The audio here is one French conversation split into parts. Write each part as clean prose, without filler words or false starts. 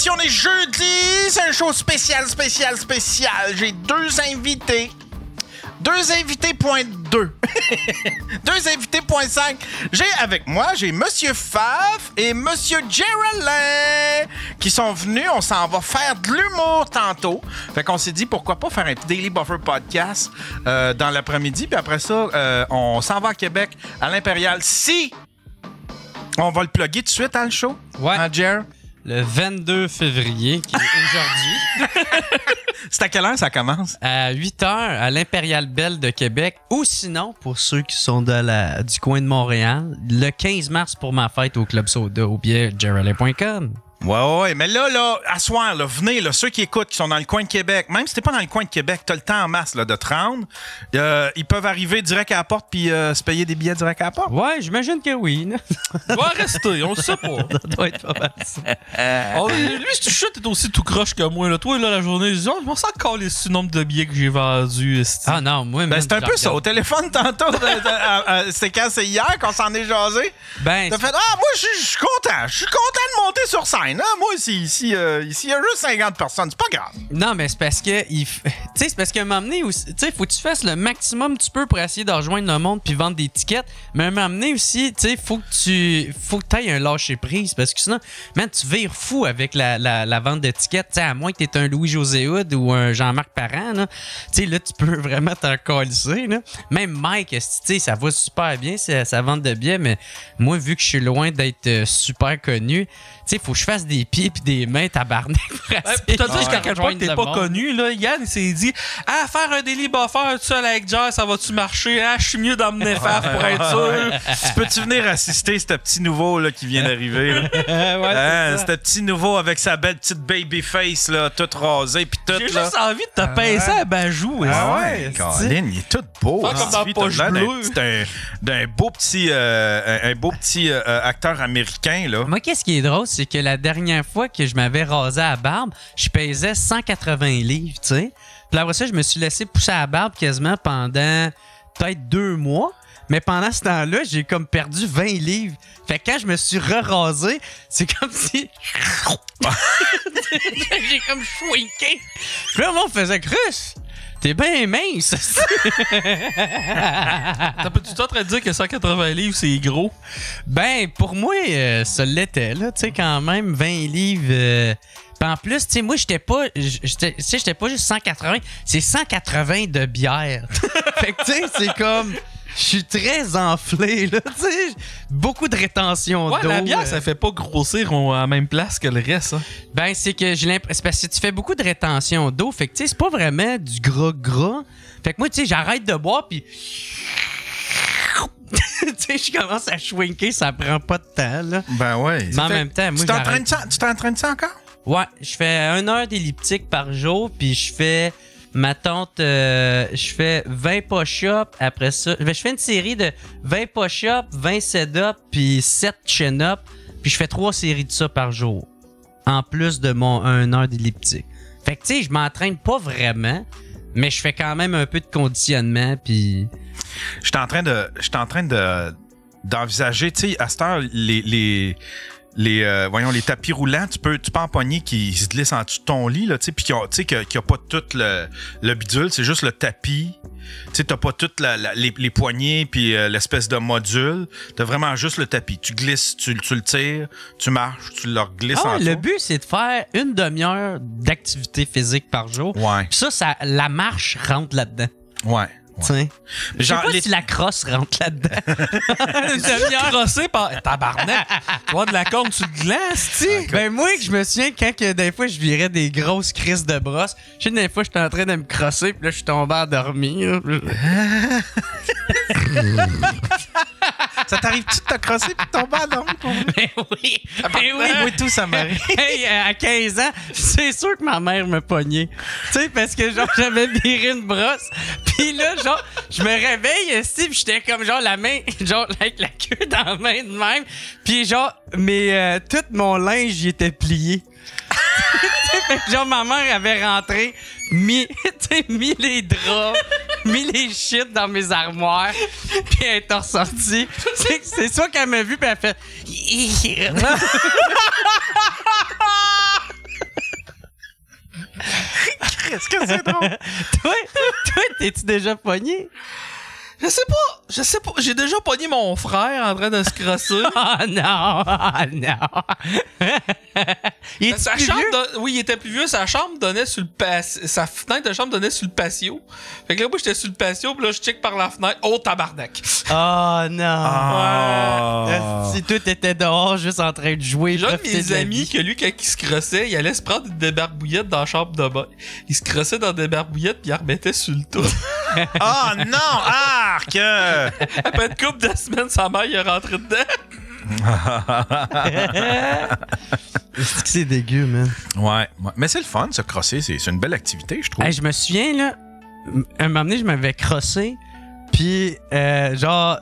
si on est jeudi, c'est un show spécial. J'ai deux invités. Deux invités point 2. Deux invités point 5. J'ai Monsieur Faf et Monsieur Geraldin qui sont venus. On s'en va faire de l'humour tantôt. Fait qu'on s'est dit pourquoi pas faire un Daily Buffer podcast dans l'après-midi. Puis après ça, on s'en va à Québec à l'Impérial. Si on va le plugger tout de suite, hein, le show? Ouais. Hein, Jer? Le 22 février, qui est aujourd'hui. C'est à quelle heure ça commence? À 8h à l'Impérial Belle de Québec. Ou sinon, pour ceux qui sont du coin de Montréal, le 15 mars pour ma fête au Club Soda au billet geraldin.com. Ouais, mais là, à soir, là, venez, là, ceux qui écoutent, qui sont dans le coin de Québec, même si t'es pas dans le coin de Québec, t'as le temps en masse là, de te rendre, ils peuvent arriver direct à la porte puis se payer des billets direct à la porte. Ouais, j'imagine que oui. Il va rester, on le sait pas. Ça doit être pas mal ça. Lui, si tu chutes, t'es aussi tout croche que moi. Là. Toi, là, la journée, je m'en sens encore les nombre de billets que j'ai vendus. Ah non, moi, ben, c'est un peu ça. Au téléphone, tantôt, c'est quand c'est hier qu'on s'en est jasé. Ben, t'as fait, moi, je suis content. Je suis content de monter sur scène. Hein? Moi, ici, il y a juste 50 personnes. C'est pas grave. Non, mais c'est parce que c'est parce qu'à un moment donné, tu sais, faut que tu fasses le maximum que tu peux pour essayer de rejoindre le monde puis vendre des tickets. Mais à un moment donné aussi, tu sais, faut que tu ailles un lâcher prise parce que sinon, man, tu vires fou avec la vente de tickets. Tu sais, à moins que tu aies un Louis-José Hood ou un Jean-Marc Parent, là, tu sais, là, tu peux vraiment t'en colisser, là. Même Mike, tu sais, ça va super bien, sa vente de billets, mais moi, vu que je suis loin d'être super connu, tu sais, faut que je fasse des pieds puis des mains tabarnak. Pour te dire jusqu'à quel point t'es pas connu, là, Yann, il s'est dit faire un Daily Buffer tout seul avec Jer, ça va-tu marcher? Je suis mieux d'emmener Faf pour être sûr. Peux-tu venir assister ce petit nouveau là, qui vient d'arriver? Ce petit nouveau avec sa belle petite baby face, là, toute rasée puis toute. J'ai juste envie de te pincer à Bajou. Colin, il est tout beau. Comme dans Poche Bleue. C'est un beau petit acteur américain, là. Moi, qu'est-ce qui est drôle, c'est que la dernière fois que je m'avais rasé à la barbe, je pesais 180 livres, tu sais. Puis après ça, je me suis laissé pousser à la barbe quasiment pendant peut-être 2 mois. Mais pendant ce temps-là, j'ai comme perdu 20 livres. Fait que quand je me suis re-rasé, c'est comme si... j'ai comme shrinké. Puis là, on faisait Chris, t'es bien mince. Tu en train de dire que 180 livres, c'est gros? Ben, pour moi, ça l'était, là. Tu sais, quand même, 20 livres... En plus, tu sais, moi, j'étais pas juste 180, c'est 180 de bière. Fait que, tu sais, c'est comme... Je suis très enflé, là, tu sais. Beaucoup de rétention d'eau. La bière, ça fait pas grossir à la même place que le reste, hein? Ben, c'est que j'ai l'impression... parce que tu fais beaucoup de rétention d'eau. Fait que, tu sais, c'est pas vraiment du gras. Fait que moi, tu sais, j'arrête de boire, puis... tu sais, je commence à shrinker, ça prend pas de temps, là. Ben ouais. Mais en même temps, moi, tu t'entraînes ça encore? Ouais, je fais 1 heure d'elliptique par jour, puis je fais... Ma tante, je fais 20 push-ups. Après ça, je fais une série de 20 push-ups, 20 set-ups, puis 7 chin-ups. Puis je fais 3 séries de ça par jour. En plus de mon 1 heure d'elliptique. Fait que, tu sais, je m'entraîne pas vraiment, mais je fais quand même un peu de conditionnement, puis... Je suis en train d'envisager, tu sais, à cette heure, les tapis roulants, tu peux empoigner qui se glissent en dessous de ton lit, là, tu sais, puis qu'il n'y a pas tout le bidule, c'est juste le tapis. Tu sais, t'as pas toutes les poignées puis l'espèce de module. T'as vraiment juste le tapis. Tu glisses, tu le tires, tu marches, tu le glisses en dessous. Le but, c'est de faire 1 demi-heure d'activité physique par jour. Ouais. Puis ça, la marche rentre là-dedans. Ouais. Ouais. Je sais pas si la crosse rentre là-dedans. Une crossée par... Tabarnak! Toi, de la corne, tu te glaces, tu sais. Ben moi, je me souviens quand des fois, je virais des grosses crises de brosse. Je sais, des fois, j'étais en train de me crosser, puis là, je suis tombé à dormir. Ça t'arrive-tu de te crosser puis de tomber à dormir? Ben oui. Moi, tout, ça m'arrive. Hey, à 15 ans, c'est sûr que ma mère me pognait. Tu sais, parce que genre, j'avais viré une brosse. Puis là, genre, je me réveille ici, puis j'étais comme genre la main, genre avec la queue dans la main de même. Puis genre, tout mon linge, il était plié. Fait que genre, ma mère avait rentré, mis les draps, mis les shit dans mes armoires, puis elle est ressortie. C'est ça qu'elle m'a vu, puis elle fait... Qu'est-ce que c'est drôle? Toi, t'es-tu déjà pogné? Je sais pas. J'ai déjà pogné mon frère en train de se crosser. Oh non! Il est plus vieux? Oui, il était plus vieux. Sa chambre donnait sur le sa fenêtre de chambre donnait sur le patio. Fait que là, moi, j'étais sur le patio, puis là, je check par la fenêtre. Oh, tabarnak! Oh non! Oh. Si toi, t'étais dehors juste en train de jouer. J'ai un de mes amis que lui, quand il se crossait, il allait se prendre une débarbouillette dans la chambre de bain. Il se crossait dans la débarbouillette, puis il la remettait sur le toit. Oh non! Arc! Après une couple de semaines, sa mère, il est rentré dedans. C'est que c'est dégueu, man. Ouais. Mais c'est le fun, se crosser. C'est une belle activité, je trouve. Hey, je me souviens, là, un moment donné, je m'avais crossé, puis genre,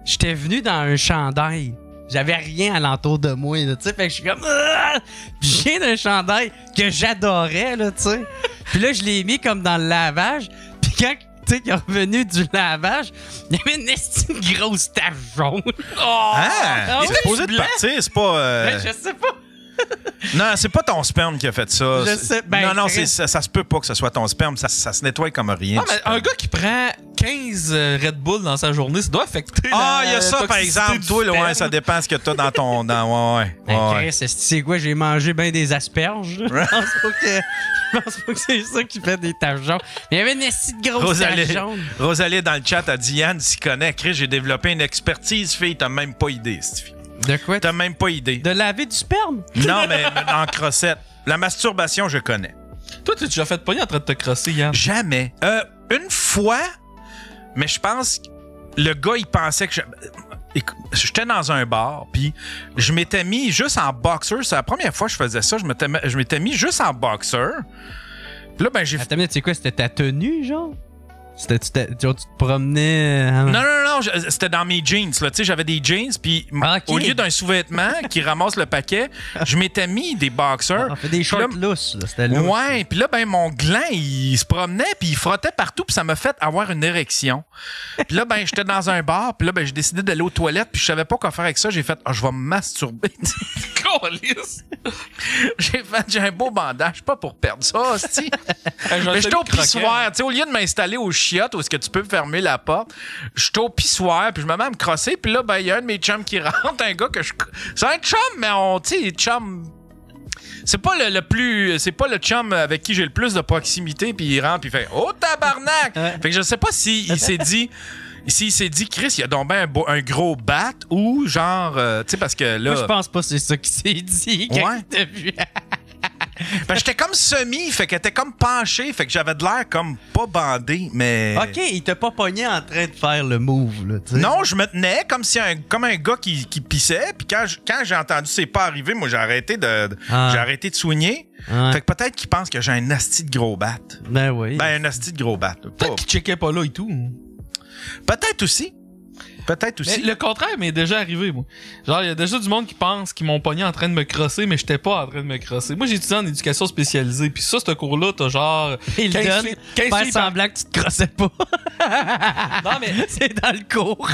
j'étais venu dans un chandail. J'avais rien alentour de moi, tu sais, fait que je suis comme... Puis je viens d'un chandail que j'adorais, là, tu sais. Puis là, je l'ai mis comme dans le lavage, puis quand... Tu sais, qu'il est revenu du lavage, il y avait une grosse tache jaune. Oh! Ah! Il est supposé de partir, c'est pas... Ben, je sais pas. Non, c'est pas ton sperme qui a fait ça. Je sais. Ben, non, ça se peut pas que ce soit ton sperme. Ça se nettoie comme rien. Ah, mais un gars qui prend 15 Red Bull dans sa journée, ça doit affecter il y a ça, par exemple. Toi, ouais, ça dépend ce que t'as dans ton... Ouais. Chris, c'est quoi? J'ai mangé bien des asperges. Je pense pas que c'est ça qui fait des taches jaunes. Mais il y avait une de grosse tache jaune. Rosalie, dans le chat, a dit Yann s'y connaît. Chris, j'ai développé une expertise, fille. T'as même pas idée, cette fille. De quoi? T'as même pas idée. De laver du sperme? Non, mais en crossette. La masturbation, je connais. Toi, tu déjà fait pogner en train de te crosser, Yann? Jamais. Une fois, mais je pense que le gars, il pensait que j'étais dans un bar, puis je m'étais mis juste en boxer. C'est la première fois que je faisais ça. Je m'étais mis juste en boxer. Puis là, ben, j'ai... Attends, tu sais quoi? C'était ta tenue, genre? Genre, tu te promenais... Non, c'était dans mes jeans. Tu sais, j'avais des jeans, puis au lieu d'un sous-vêtement qui ramasse le paquet, je m'étais mis des boxers. On fait des shorts lousses, là. C'était lousse. Ouais, puis là, ben, mon gland, il se promenait, puis il frottait partout, puis ça m'a fait avoir une érection. Puis là, ben, j'étais dans un bar, puis là, ben, j'ai décidé d'aller aux toilettes, puis je savais pas quoi faire avec ça. J'ai fait, je vais me masturber. J'ai un beau bandage, pas pour perdre ça, hostie. Mais j'étais au pissoir, tu sais, au lieu de m'installer au chiottes où est-ce que tu peux fermer la porte, j'étais au pissoir, puis je me mets à me crosser, puis là, ben, il y a un de mes chums qui rentre, un gars que je... C'est un chum, mais tu sais, chum... C'est pas c'est pas le chum avec qui j'ai le plus de proximité, puis il rentre, puis il fait « Oh, tabarnak! » Fait que je sais pas s'il s'est dit... S'il s'est dit, Chris, il a donc bien un gros bat ou genre, tu sais, parce que là... Moi, je pense pas que c'est ça qu'il s'est dit quand il t'a vu. Ben, j'étais comme semi, fait qu'elle était comme penché, fait que j'avais de l'air comme pas bandé, mais... OK, il t'a pas pogné en train de faire le move, là, tu sais. Non, je me tenais comme un gars qui pissait, puis quand j'ai entendu ses pas arriver, moi, j'ai arrêté de soigner. Fait que peut-être qu'il pense que j'ai un asti de gros bat. Ben oui. Ben, un asti de gros bat. Peut-être qu'il checkait pas là et tout. Peut-être aussi. Mais le contraire m'est déjà arrivé, moi. Genre, il y a déjà du monde qui pense qu'ils m'ont pogné en train de me crosser, mais j'étais pas en train de me crosser. Moi, j'ai étudié en éducation spécialisée, puis ça, ce cours-là, t'as genre... Il donne, faire semblant que tu te crossais pas. Non, mais... C'est dans le cours.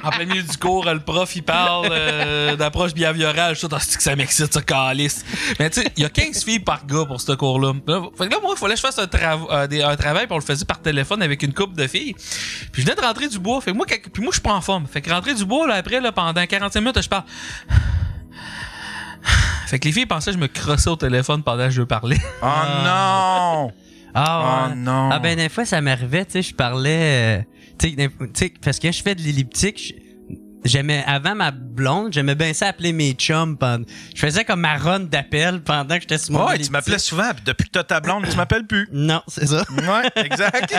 En plein milieu du cours, le prof, il parle d'approche behaviorale. Je suis que ça m'excite, ça, calice. Mais tu sais, il y a 15 filles par gars pour ce cours-là. Fait que là, moi, il fallait que je fasse un travail, puis on le faisait par téléphone avec une couple de filles. Puis je venais de rentrer du bois. Fait que moi, je suis pas en forme. Fait que rentrer du bois, là, après, là, pendant 45 minutes, je parle. Fait que les filles pensaient que je me crossais au téléphone pendant que je parlais. Oh non! Ah ouais. Oh non! Ah ben des fois ça m'arrivait, tu sais, je parlais, tu sais, parce que je fais de l'elliptique, j'aimais, avant ma blonde, j'aimais bien ça appeler mes chums je faisais comme ma run d'appel pendant que j'étais sur mon elliptique. Tu m'appelais souvent, puis depuis que t'as ta blonde, tu m'appelles plus. Non, c'est ça. Ouais, exact.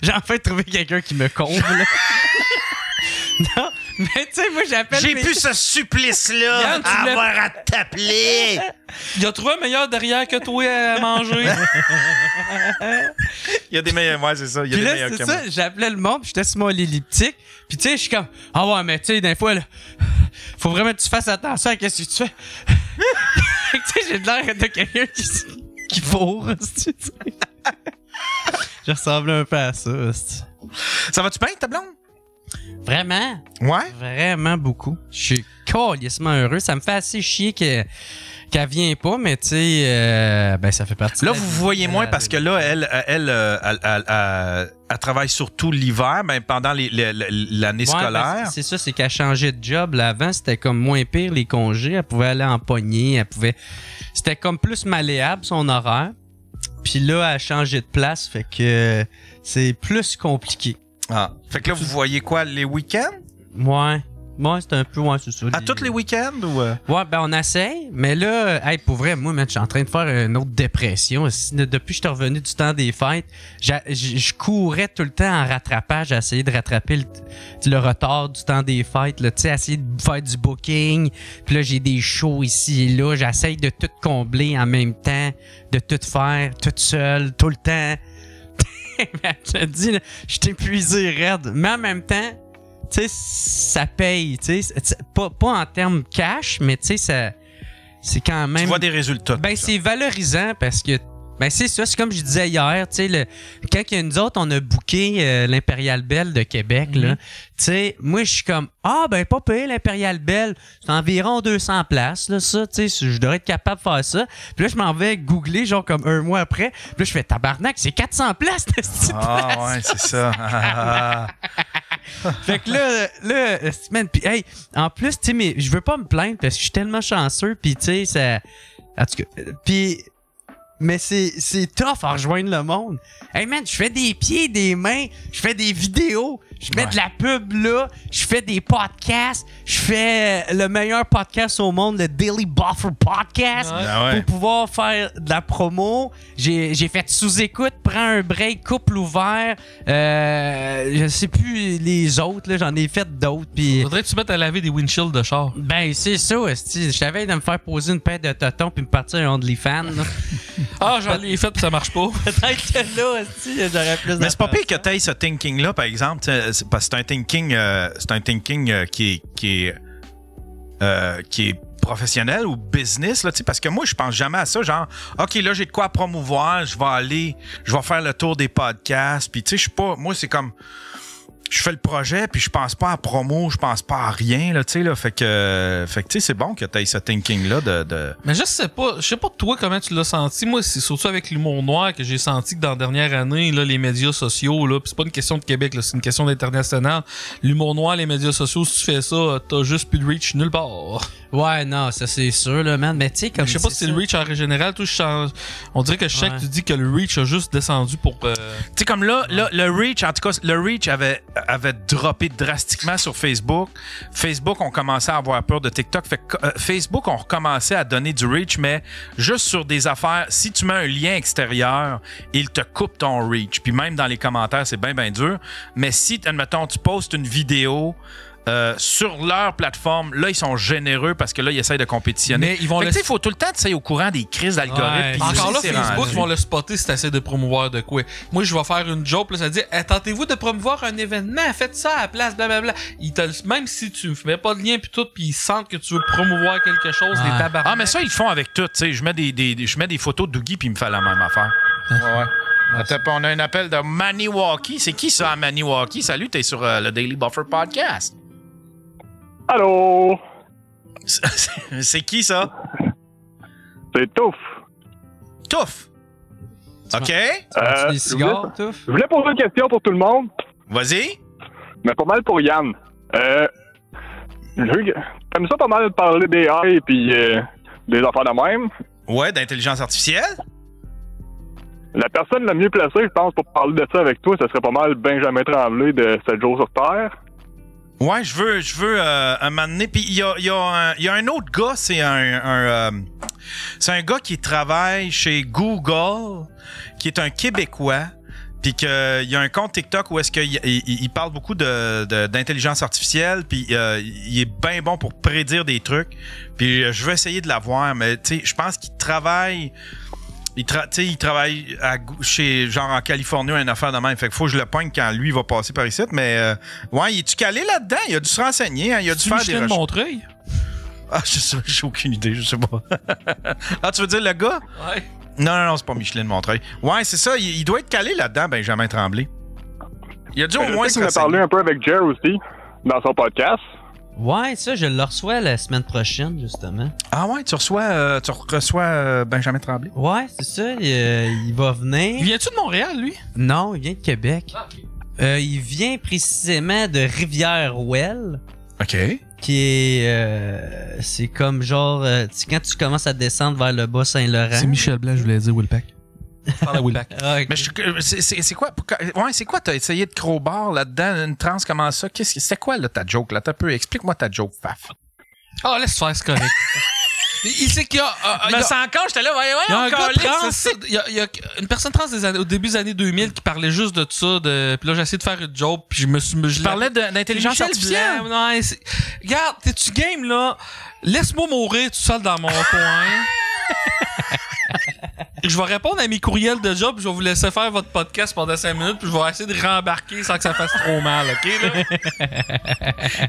J'ai enfin trouvé quelqu'un qui me comble. Non, mais tu sais, moi j'appelle. J'ai plus ce supplice-là Yann, à avoir à t'appeler. Il a trouvé un meilleur derrière que toi à manger. Il y a des meilleurs, ouais, c'est ça. Il y a puis des là, meilleurs c'est que ça, moi. j'appelais le monde, puis j'étais sur mon elliptique. Puis tu sais, je suis comme, ah ouais, mais tu sais, des fois, là, faut vraiment que tu fasses attention à ce que tu fais. Tu sais, j'ai de l'air de quelqu'un qui fourre. Je ressemble un peu à ça. Ça va-tu bien, ta blonde? Vraiment? Ouais? Vraiment beaucoup. Je suis calissement heureux. Ça me fait assez chier que qu'elle vient pas, mais tu sais, ben ça fait partie. Là, de la vous vie. voyez moins parce que là, elle travaille surtout l'hiver, ben, pendant l'année scolaire. Ben, c'est ça, c'est qu'elle changeait de job. Là, avant, c'était comme moins pire les congés. Elle pouvait aller en poignée, c'était comme plus malléable son horaire. Puis là, elle a changé de place, fait que c'est plus compliqué. Ah. Fait que là, vous voyez quoi, les week-ends? Ouais. Moi, c'est un peu, ouais, c'est ça. À tous les week-ends ou... Ouais, ben on essaye, mais là, hey, pour vrai, moi, je suis en train de faire une autre dépression. Depuis que je suis revenu du temps des fêtes, je courais tout le temps en rattrapage, à essayer de rattraper le retard du temps des fêtes, là, tu sais, essayer de faire du booking. Puis là, j'ai des shows ici et là, j'essaye de tout combler en même temps, de tout faire, toute seule, tout le temps. Je te dis, là, je suis épuisé raide, mais en même temps, tu sais, ça paye, tu sais, pas en termes cash, mais tu sais, c'est quand même... Tu vois des résultats. Ben, c'est valorisant parce que, ben, c'est ça, c'est comme je disais hier, tu sais, quand nous autres, on a booké l'Impérial Belle de Québec, là, tu sais, moi, je suis comme, ben, pas payé l'Impérial Belle, c'est environ 200 places, là, ça, tu sais, je devrais être capable de faire ça. Puis là, je m'en vais googler, genre, comme un mois après, puis là, je fais tabarnak, c'est 400 places, de cette place. Ouais, c'est ça. Fait que là, man, pis, hey, en plus, tu sais, mais je veux pas me plaindre parce que je suis tellement chanceux, pis tu sais, ça. En tout cas, pis. Mais c'est tough à rejoindre le monde. Hey man, je fais des pieds, des mains, je fais des vidéos, je mets de la pub là, je fais des podcasts, je fais le meilleur podcast au monde, le Daily Buffer Podcast, pour pouvoir faire de la promo. J'ai fait sous-écoute, prends un break, couple ouvert, je sais plus les autres, là, j'en ai fait d'autres. Pis... Faudrait que tu mettes à laver des windshields de char. Ben c'est ça, je savais de me faire poser une paire de totons puis me partir un OnlyFans. Ah, j'en ai fait pis ça marche pas. Peut-être que là aussi, j'aurais plus. Mais c'est pas pire que t'aies ce thinking-là, par exemple, parce que c'est un thinking qui est professionnel ou business, là, parce que moi, je pense jamais à ça, genre, OK, là, j'ai de quoi promouvoir, je vais faire le tour des podcasts, puis tu sais, je suis pas, moi, c'est comme, je fais le projet, puis je pense pas à promo, je pense pas à rien, là, tu sais, là, fait que tu sais, c'est bon que t'aies ce thinking-là de... Mais je sais pas toi comment tu l'as senti. Moi, c'est surtout avec l'humour noir que j'ai senti que dans la dernière année, là, les médias sociaux, là, pis c'est pas une question de Québec, là, c'est une question d'international. L'humour noir, les médias sociaux, si tu fais ça, t'as juste plus de reach nulle part. Ouais, non, ça c'est sûr, là, man. Mais tu sais, comme. Je sais pas si c'est le reach en général, on dirait que je sais que tu dis que le reach a juste descendu pour. Tu sais, comme là, le reach, en tout cas, le reach avait droppé drastiquement sur Facebook. Facebook ont commencé à avoir peur de TikTok. Fait que Facebook ont recommencé à donner du reach, mais juste sur des affaires. Si tu mets un lien extérieur, il te coupe ton reach. Puis même dans les commentaires, c'est bien, bien dur. Mais si, admettons, tu postes une vidéo. Sur leur plateforme, là, ils sont généreux parce que là, ils essayent de compétitionner. Mais il faut tout le temps être au courant des crises d'algorithmes. Ouais. Encore là, Facebook, ils vont le spotter si tu essaies de promouvoir de quoi. Moi, je vais faire une joke, là, ça dit tentez-vous de promouvoir un événement, faites ça à la place, blablabla. Même si tu mets pas de lien puis tout, puis ils sentent que tu veux promouvoir quelque chose, les tabarnak. Ah, mais ça, ils le font avec tout. Je mets des photos de Dougie puis ils me font la même affaire. Ouais. Attends, on a un appel de Maniwaki. C'est qui ça, Maniwaki? Salut, t'es sur le Daily Buffer Podcast. Allô? C'est qui, ça? C'est Touf. Touf? OK. Des cigares, Touf? Je voulais poser une question pour tout le monde. Vas-y. Mais pas mal pour Yann. T'aimes ça pas mal de parler des AI et puis des affaires de même? Ouais, d'intelligence artificielle? La personne la mieux placée, je pense, pour parler de ça avec toi, ce serait pas mal Benjamin Tremblay de 7 jours sur Terre. Ouais, je veux un moment donné. Puis il y a un autre gars, c'est c'est un gars qui travaille chez Google, qui est un Québécois, puis qu'il y a un compte TikTok où est-ce qu'il parle beaucoup d'intelligence artificielle, puis il est bien bon pour prédire des trucs. Puis je veux essayer de l'avoir, mais tu sais, je pense qu'il travaille. Il travaille chez, genre en Californie, une affaire de même. Fait qu'il faut que je le pogne quand lui va passer par ici. Mais, ouais, il est-tu calé là-dedans? Il a dû se renseigner. Hein? Il a dû faire des recherches. Montreuil? Ah, j'ai aucune idée. Je sais pas. Ah, tu veux dire le gars? Ouais. Non, c'est pas Micheline Montreuil. Ouais, c'est ça. Il doit être calé là-dedans, Benjamin Tremblay. Il a dû au moins se renseigner. On a parlé un peu avec Jer aussi, dans son podcast. Ouais, ça, je le reçois la semaine prochaine, justement. Ah ouais, tu reçois Benjamin Tremblay? Ouais, c'est ça. Il va venir. Viens-tu de Montréal, lui? Non, il vient de Québec. Il vient précisément de Rivière-Ouelle, OK. qui est... c'est comme genre... quand tu commences à descendre vers le Bas-Saint-Laurent. C'est Michel Blanc, je voulais dire Willpack. Parle à Willpack. Ah, ok. Mais c'est quoi? Ouais, c'est quoi? T'as essayé de crowbar là-dedans, une transe, comment ça? C'était quoi, là, ta joke, là? Explique-moi ta joke, Faf. Ah, laisse faire, c'est correct. Il sait qu'il y a... Je me sens encore, j'étais là, Il y a un encore gars trans, il y a une personne trans au début des années 2000 qui parlait juste de ça. Puis là, j'ai essayé de faire une joke, puis je parlais d'intelligence Michel artificielle. Blanc, non, regarde, t'es-tu game, là? Laisse-moi mourir tout seul dans mon coin. Je vais répondre à mes courriels de job, puis je vais vous laisser faire votre podcast pendant 5 minutes, puis je vais essayer de rembarquer sans que ça fasse trop mal, OK, là?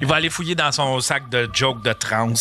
Il va aller fouiller dans son sac de jokes de trans.